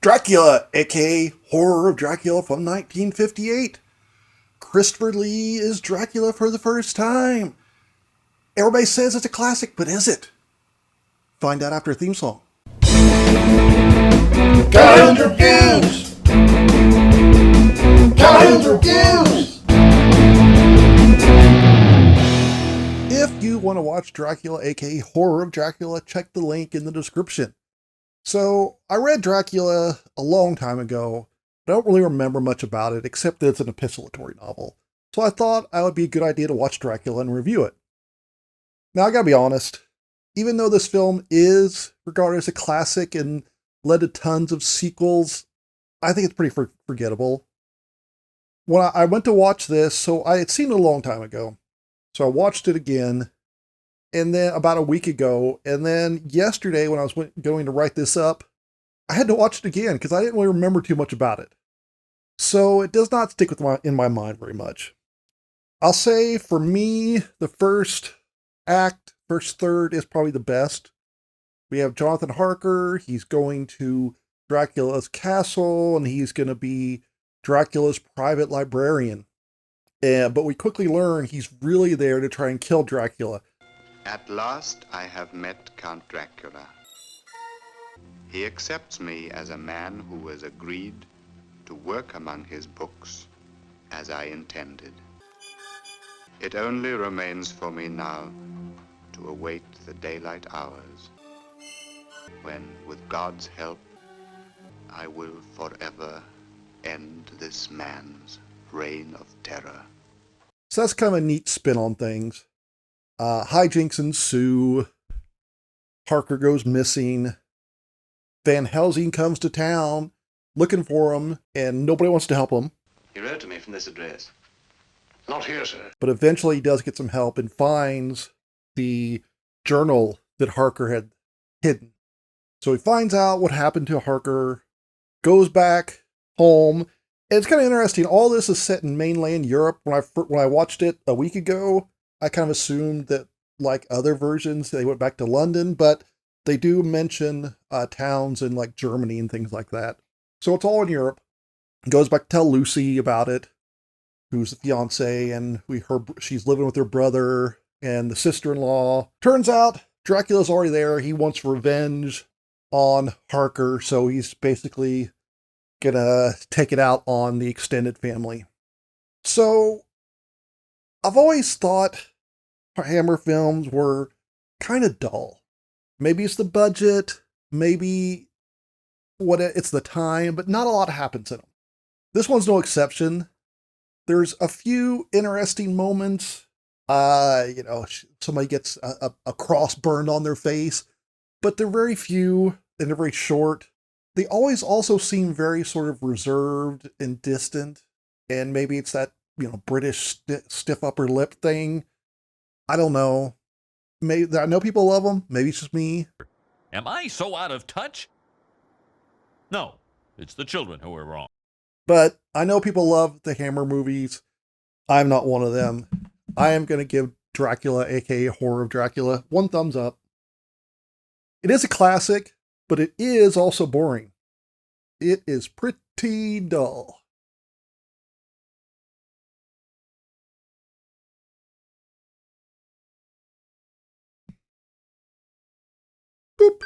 Dracula, aka Horror of Dracula from 1958. Christopher Lee is Dracula for the first time. Everybody says it's a classic, but is it? Find out after a theme song. Callahan's Reviews! Callahan's Reviews! If you want to watch Dracula, aka Horror of Dracula, check the link in the description. So, I read Dracula a long time ago, but I don't really remember much about it, except that it's an epistolatory novel. So I thought it would be a good idea to watch Dracula and review it. Now, I gotta be honest, even though this film is regarded as a classic and led to tons of sequels, I think it's pretty forgettable. When I went to watch this, so I had seen it a long time ago, so I watched it again, and then about a week ago, and then yesterday when I was going to write this up, I had to watch it again because I didn't really remember too much about it. So it does not stick in my mind very much. I'll say for me, the first act, first third is probably the best. We have Jonathan Harker. He's going to Dracula's castle, and he's going to be Dracula's private librarian. But we quickly learn he's really there to try and kill Dracula. At last I have met Count Dracula. He accepts me as a man who has agreed to work among his books as I intended. It only remains for me now to await the daylight hours, when, with God's help, I will forever end this man's reign of terror. So that's kind of a neat spin on things. Hijinks ensue. Harker goes missing. Van Helsing comes to town looking for him, and nobody wants to help him. He wrote to me from this address. Not here, sir. But eventually he does get some help and finds the journal that Harker had hidden. So he finds out what happened to Harker, goes back home, and it's kind of interesting. All this is set in mainland Europe. When I watched it a week ago, I kind of assumed that, like other versions, they went back to London, but they do mention towns in like Germany and things like that. So it's all in Europe. He goes back to tell Lucy about it, who's the fiance, and she's living with her brother and the sister-in-law. Turns out Dracula's already there. He wants revenge on Harker, so he's basically gonna take it out on the extended family. So I've always thought Hammer films were kind of dull. Maybe it's the budget, maybe it's the time, but not a lot happens in them. This one's no exception. There's a few interesting moments. Somebody gets a cross burned on their face, but they're very few and they're very short. They always also seem very sort of reserved and distant, and maybe it's that, British stiff upper lip thing. I don't know. Maybe I know people love them. Maybe it's just me. Am I so out of touch? No, it's the children who are wrong. But I know people love the Hammer movies. I'm not one of them. I am going to give Dracula, aka Horror of Dracula, 1 thumbs up. It is a classic, but it is also boring. It is pretty dull. Boop.